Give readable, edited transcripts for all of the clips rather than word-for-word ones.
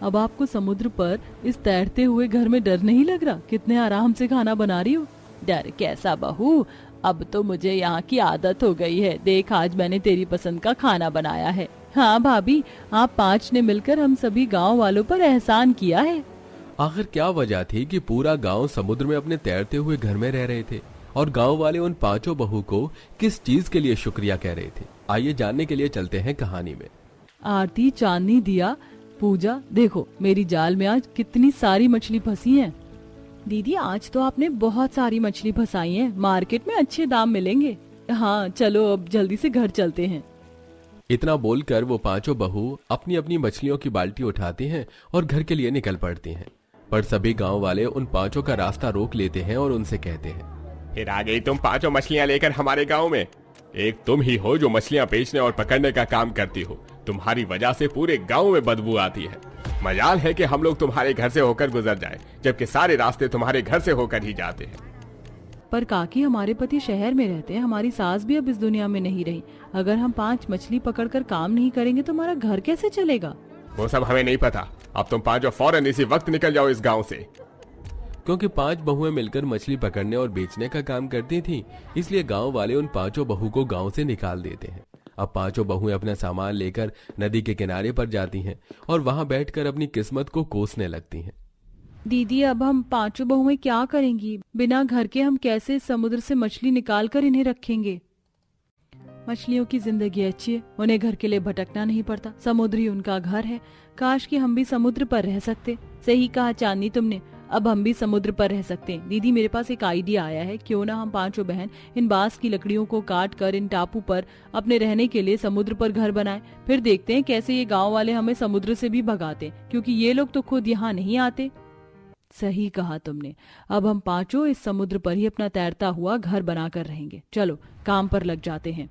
अब आपको समुद्र पर इस तैरते हुए घर में डर नहीं लग रहा? कितने आराम से खाना बना रही हो। डर कैसा बहू, अब तो मुझे यहाँ की आदत हो गई है। देख, आज मैंने तेरी पसंद का खाना बनाया है। हाँ भाभी, आप 5 ने मिलकर हम सभी गांव वालों पर एहसान किया है। आखिर क्या वजह थी कि पूरा गांव समुद्र में अपने तैरते हुए घर में रह रहे थे और गांव वाले उन 5 बहू को किस चीज के लिए शुक्रिया कह रहे थे? आइए जानने के लिए चलते हैं कहानी में। आरती, चांदनी, दिया, पूजा, देखो मेरी जाल में आज कितनी सारी मछली फंसी हैं। दीदी, आज तो आपने बहुत सारी मछली फंसाई हैं। मार्केट में अच्छे दाम मिलेंगे। हाँ चलो, अब जल्दी से घर चलते हैं। इतना बोलकर वो 5 बहू अपनी अपनी मछलियों की बाल्टी उठाती हैं और घर के लिए निकल पड़ती हैं। पर सभी गांव वाले उन 5 का रास्ता रोक लेते हैं और उनसे कहते हैं, फिर आ गई तुम 5 मछलियां लेकर हमारे गांव में। एक तुम ही हो जो मछलियां बेचने और पकड़ने का काम करती हो। तुम्हारी वजह से पूरे गांव में बदबू आती है। मजाल है कि हम लोग तुम्हारे घर से होकर गुजर जाए, जबकि सारे रास्ते तुम्हारे घर से होकर ही जाते हैं। पर काकी, हमारे पति शहर में रहते हैं, हमारी सास भी अब इस दुनिया में नहीं रही। अगर हम 5 मछली पकड़कर काम नहीं करेंगे तो हमारा घर कैसे चलेगा? वो सब हमें नहीं पता। अब तुम 5 फौरन इसी वक्त निकल जाओ इस गांव से। क्योंकि 5 बहुएं मिलकर मछली पकड़ने और बेचने का काम करती थीं, इसलिए गांव वाले उन 5 बहू को गांव से निकाल देते हैं। अब 5 बहुएं अपना सामान लेकर नदी के किनारे पर जाती हैं और वहां बैठकर अपनी किस्मत को कोसने लगती हैं। दीदी, अब हम 5 बहुएं क्या करेंगी? बिना घर के हम कैसे समुद्र से मछली निकाल कर इन्हें रखेंगे? मछलियों की जिंदगी अच्छी है, उन्हें घर के लिए भटकना नहीं पड़ता। समुद्र ही उनका घर है। काश कि हम भी समुद्र पर रह सकते। सही कहा चांदनी तुमने, अब हम भी समुद्र पर रह सकते हैं। दीदी, मेरे पास एक आइडिया आया है। क्यों ना हम 5 बहन इन बांस की लकड़ियों को काट कर इन टापू पर अपने रहने के लिए समुद्र पर घर बनाएं। फिर देखते हैं कैसे ये गांव वाले हमें समुद्र से भी भगाते, क्योंकि ये लोग तो खुद यहाँ नहीं आते। सही कहा तुमने, अब हम 5 इस समुद्र पर ही अपना तैरता हुआ घर बनाकर रहेंगे। चलो काम पर लग जाते हैं।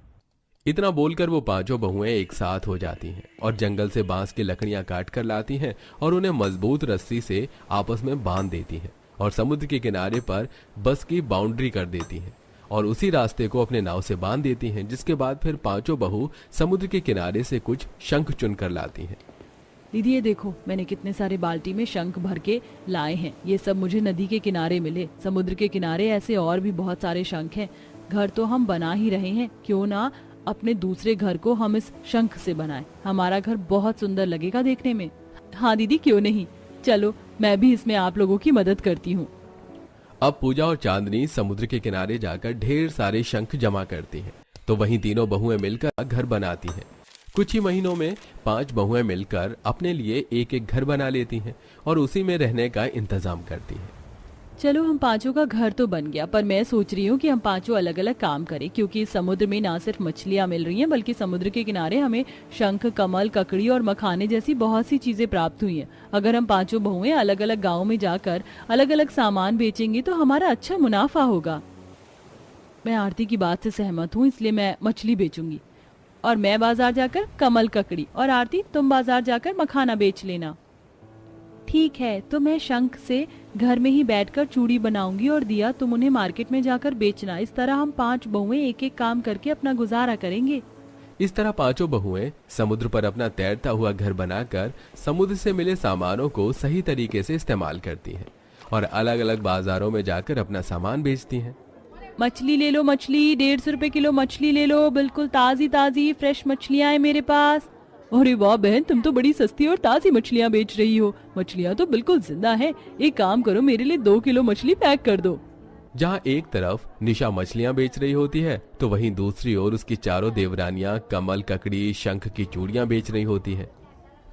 इतना बोलकर वो 5 बहुएं एक साथ हो जाती हैं और जंगल से बांस की लकड़ियां काट कर लाती हैं और उन्हें मजबूत रस्सी से आपस में बांध देती हैं और समुद्र के किनारे पर बस की बाउंड्री कर देती हैं और उसी रास्ते को अपने नाव से बांध देती हैं। जिसके बाद फिर 5 बहू समुद्र के किनारे से कुछ शंख चुन कर लाती हैं। दीदी, ये देखो, मैंने कितने सारे बाल्टी में शंख भर के लाए हैं। ये सब मुझे नदी के किनारे मिले। समुद्र के किनारे ऐसे और भी बहुत सारे शंख हैं। घर तो हम बना ही रहे हैं, क्यों ना अपने दूसरे घर को हम इस शंख से बनाएं। हमारा घर बहुत सुंदर लगेगा देखने में। हाँ दीदी, क्यों नहीं। चलो, मैं भी इसमें आप लोगों की मदद करती हूँ। अब पूजा और चांदनी समुद्र के किनारे जाकर ढेर सारे शंख जमा करती हैं, तो वहीं तीनों बहुएं मिलकर घर बनाती हैं। कुछ ही महीनों में 5 बहुएं मिलकर अपने लिए एक एक घर बना लेती हैं और उसी में रहने का इंतजाम करती हैं। चलो, हम 5 का घर तो बन गया, पर मैं सोच रही हूँ कि हम 5 अलग अलग काम करें, क्योंकि इस समुद्र में ना सिर्फ मछलियाँ मिल रही हैं, बल्कि समुद्र के किनारे हमें शंख, कमल, ककड़ी और मखाने जैसी बहुत सी चीजें प्राप्त हुई हैं। अगर हम 5 बहुएं अलग अलग गाँव में जाकर अलग अलग सामान बेचेंगे तो हमारा अच्छा मुनाफा होगा। मैं आरती की बात से सहमत हूँ, इसलिए मैं मछली बेचूंगी और मैं बाजार जाकर कमल, ककड़ी, और आरती तुम बाजार जाकर मखाना बेच लेना। ठीक है, तो मैं शंख से घर में ही बैठकर चूड़ी बनाऊंगी और दिया तुम उन्हें मार्केट में जाकर बेचना। इस तरह हम 5 बहुएं एक एक काम करके अपना गुजारा करेंगे। इस तरह 5 बहुएं समुद्र पर अपना तैरता हुआ घर बनाकर समुद्र से मिले सामानों को सही तरीके से इस्तेमाल करती हैं और अलग अलग बाजारों में जाकर अपना सामान बेचती हैं। मछली ले लो, मछली 150 रुपए किलो मछली ले लो। बिल्कुल ताजी ताजी फ्रेश मछलियां हैं मेरे पास। अरे वाह बहन, तुम तो बड़ी सस्ती और ताजी मछलियां बेच रही हो। मछलियां तो बिल्कुल जिंदा हैं। एक काम करो, मेरे लिए 2 किलो मछली पैक कर दो। जहाँ एक तरफ निशा मछलियां बेच रही होती है तो वहीं दूसरी ओर उसकी चारों देवरानियां कमल, ककड़ी, शंख की चूड़ियां बेच रही होती है।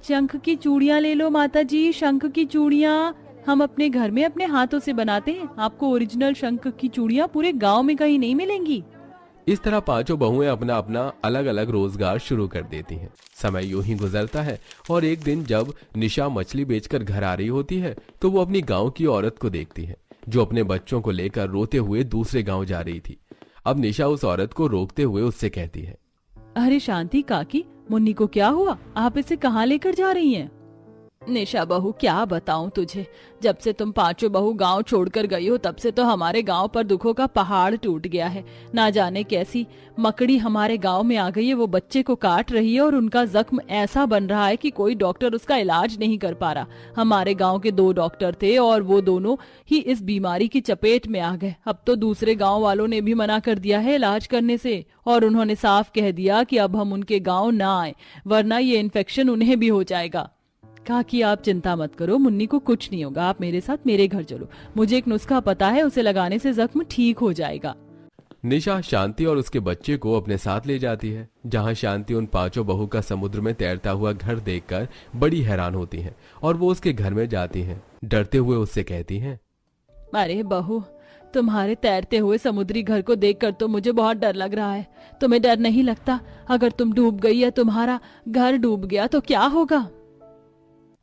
शंख की चूड़ियां ले लो माता जी, शंख की चूड़ियां हम अपने घर में अपने हाथों से बनाते हैं। आपको ओरिजिनल शंख की चूड़ियां पूरे गांव में कहीं नहीं मिलेंगी। इस तरह 5 बहुएं अपना अपना अलग अलग रोजगार शुरू कर देती हैं। समय यूं ही गुजरता है और एक दिन जब निशा मछली बेचकर घर आ रही होती है तो वो अपनी गांव की औरत को देखती है जो अपने बच्चों को लेकर रोते हुए दूसरे गांव जा रही थी। अब निशा उस औरत को रोकते हुए उससे कहती है, अरे शांति काकी, मुन्नी को क्या हुआ? आप इसे कहाँ लेकर जा रही हैं? निशा बहू, क्या बताऊं तुझे, जब से तुम पांचों बहू गांव छोड़कर गई हो तब से तो हमारे गांव पर दुखों का पहाड़ टूट गया है। ना जाने कैसी मकड़ी हमारे गांव में आ गई है, वो बच्चे को काट रही है और उनका जख्म ऐसा बन रहा है कि कोई डॉक्टर उसका इलाज नहीं कर पा रहा। हमारे गांव के 2 डॉक्टर थे और वो दोनों ही इस बीमारी की चपेट में आ गए। अब तो दूसरे गाँव वालों ने भी मना कर दिया है इलाज करने से, और उन्होंने साफ कह दिया कि अब हम उनके गाँव ना आए, वरना ये इन्फेक्शन उन्हें भी हो जाएगा। कहा कि आप चिंता मत करो, मुन्नी को कुछ नहीं होगा, आप मेरे साथ मेरे घर चलो, मुझे एक नुस्खा पता है, उसे लगाने से जख्म ठीक हो जाएगा। निशा शांति और उसके बच्चे को अपने साथ ले जाती है, जहां शांति उन 5 बहू का समुद्र में तैरता हुआ घर देखकर बड़ी हैरान होती है और वो उसके घर में जाती हैं। डरते हुए उससे कहती हैं, अरे बहू, तुम्हारे तैरते हुए समुद्री घर को देखकर तो मुझे बहुत डर लग रहा है। तुम्हें डर नहीं लगता? अगर तुम डूब गई या तुम्हारा घर डूब गया तो क्या होगा?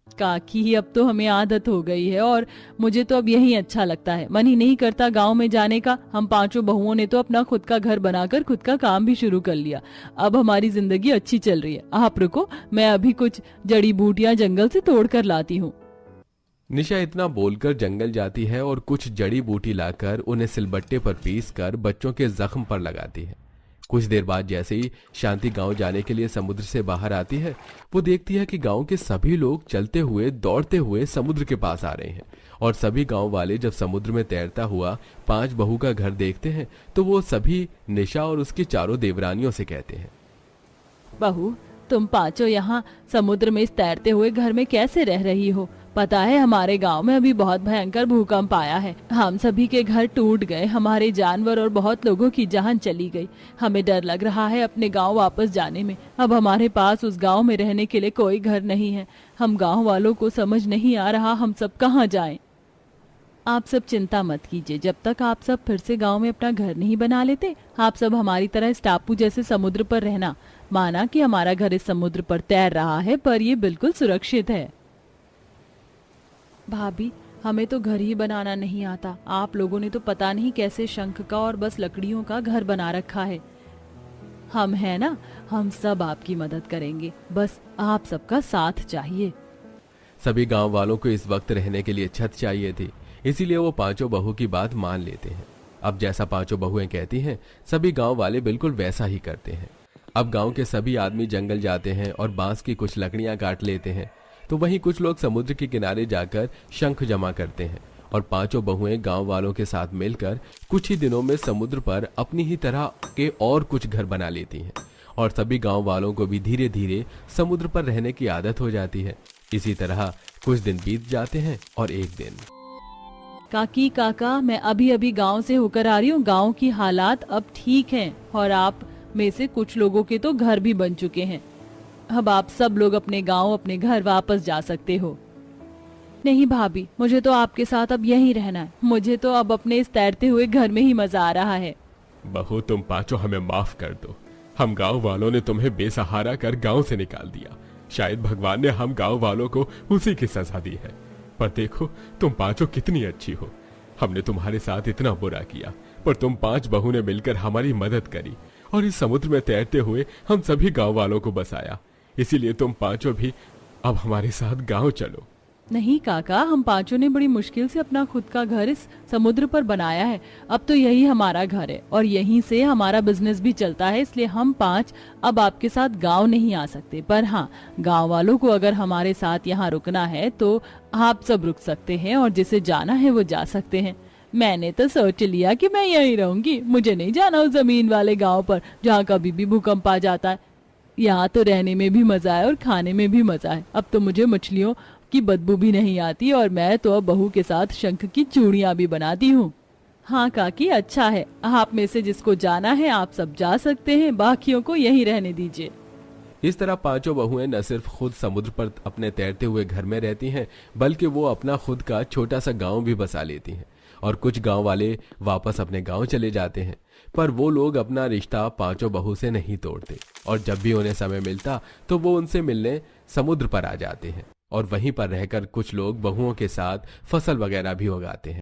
काकी, अब तो हमें आदत हो गई है और मुझे तो अब यही अच्छा लगता है, मन ही नहीं करता गांव में जाने का। हम 5 बहुओं ने तो अपना खुद का घर बनाकर खुद का काम भी शुरू कर लिया, अब हमारी जिंदगी अच्छी चल रही है। आप रुको, मैं अभी कुछ जड़ी बूटियां जंगल से तोड़ कर लाती हूँ। निशा इतना बोलकर जंगल जाती है और कुछ जड़ी बूटी लाकर उन्हें सिलबट्टे पर पीसकर बच्चों के जख्म पर लगाती है। कुछ देर बाद जैसे ही शांति गांव जाने के लिए समुद्र से बाहर आती है, वो देखती है कि गांव के सभी लोग चलते हुए दौड़ते हुए समुद्र के पास आ रहे हैं, और सभी गांव वाले जब समुद्र में तैरता हुआ 5 बहू का घर देखते हैं तो वो सभी निशा और उसकी 4 देवरानियों से कहते हैं, बहू, तुम 5 यहाँ समुद्र में इस तैरते हुए घर में कैसे रह रही हो? पता है हमारे गांव में अभी बहुत भयंकर भूकंप आया है, हम सभी के घर टूट गए, हमारे जानवर और बहुत लोगों की जान चली गई। हमें डर लग रहा है अपने गांव वापस जाने में। अब हमारे पास उस गांव में रहने के लिए कोई घर नहीं है। हम गांव वालों को समझ नहीं आ रहा हम सब कहाँ जाएं। आप सब चिंता मत कीजिए, जब तक आप सब फिर से गांव में अपना घर नहीं बना लेते, आप सब हमारी तरह इस टापू जैसे समुद्र पर रहना। माना कि हमारा घर इस समुद्र पर तैर रहा है, पर ये बिल्कुल सुरक्षित है। भाभी, हमें तो घर ही बनाना नहीं आता। आप लोगों ने तो पता नहीं कैसे शंख का और बस लकड़ियों का घर बना रखा है। हम है ना, हम सब आपकी मदद करेंगे, बस आप सबका साथ चाहिए। सभी गांव वालों को इस वक्त रहने के लिए छत चाहिए थी, इसीलिए वो 5 बहू की बात मान लेते हैं। अब जैसा 5 बहुएं कहती हैं, सभी गांव वाले बिल्कुल वैसा ही करते हैं। अब गांव के सभी आदमी जंगल जाते हैं और बांस की कुछ लकड़ियां काट लेते हैं, तो वहीं कुछ लोग समुद्र के किनारे जाकर शंख जमा करते हैं, और 5 बहुएं गांव वालों के साथ मिलकर कुछ ही दिनों में समुद्र पर अपनी ही तरह के और कुछ घर बना लेती हैं, और सभी गांव वालों को भी धीरे धीरे समुद्र पर रहने की आदत हो जाती है। इसी तरह कुछ दिन बीत जाते हैं और एक दिन, काकी काका, मैं अभी अभी गांव से होकर आ रही हूँ। गांव की हालात अब ठीक हैं और आप में से कुछ लोगों के तो घर भी बन चुके हैं। अब आप सब लोग अपने गांव, अपने घर वापस जा सकते हो। नहीं भाभी, मुझे तो आपके साथ अब यहीं रहना है। मुझे तो अब अपने इस तैरते हुए घर में ही मजा आ रहा है। बहू, तुम 5 हमें माफ कर दो। हम गांव वालों ने तुम्हें बेसहारा कर गांव से निकाल दिया। शायद भगवान ने हम गांव वालों को उसी की सजा दी है। पर देखो, तुम 5 कितनी अच्छी हो। हमने तुम्हारे साथ इतना बुरा किया, पर तुम 5 बहू ने मिलकर हमारी मदद करी और इस समुद्र में तैरते हुए हम सभी गांव वालों को बचाया। इसीलिए तुम 5 भी अब हमारे साथ गांव चलो। नहीं काका, हम 5 ने बड़ी मुश्किल से अपना खुद का घर इस समुद्र पर बनाया है। अब तो यही हमारा घर है और यहीं से हमारा बिजनेस भी चलता है, इसलिए हम 5 अब आपके साथ गांव नहीं आ सकते। पर हाँ, गांव वालों को अगर हमारे साथ यहाँ रुकना है तो आप सब रुक सकते हैं, और जिसे जाना है वो जा सकते हैं। मैंने तो सोच लिया कि मैं यहीं रहूंगी, मुझे नहीं जाना उस जमीन वाले गाँव पर जहाँ कभी भी भूकंप आ जाता है। यहाँ तो रहने में भी मजा है और खाने में भी मजा है। अब तो मुझे मछलियों की बदबू भी नहीं आती, और मैं तो अब बहू के साथ शंख की चूड़ियां भी बनाती हूँ। हाँ काकी, अच्छा है। आप में से जिसको जाना है आप सब जा सकते हैं, बाकियों को यहीं रहने दीजिए। इस तरह 5 बहुएं न सिर्फ खुद समुद्र पर अपने तैरते हुए घर में रहती हैं, बल्कि वो अपना खुद का छोटा सा गांव भी बसा लेती हैं। और कुछ गांव वाले वापस अपने गांव चले जाते हैं, पर वो लोग अपना रिश्ता 5 बहू से नहीं तोड़ते, और जब भी उन्हें समय मिलता तो वो उनसे मिलने समुद्र पर आ जाते हैं, और वहीं पर रहकर कुछ लोग बहुओं के साथ फसल वगैरह भी उगाते हैं।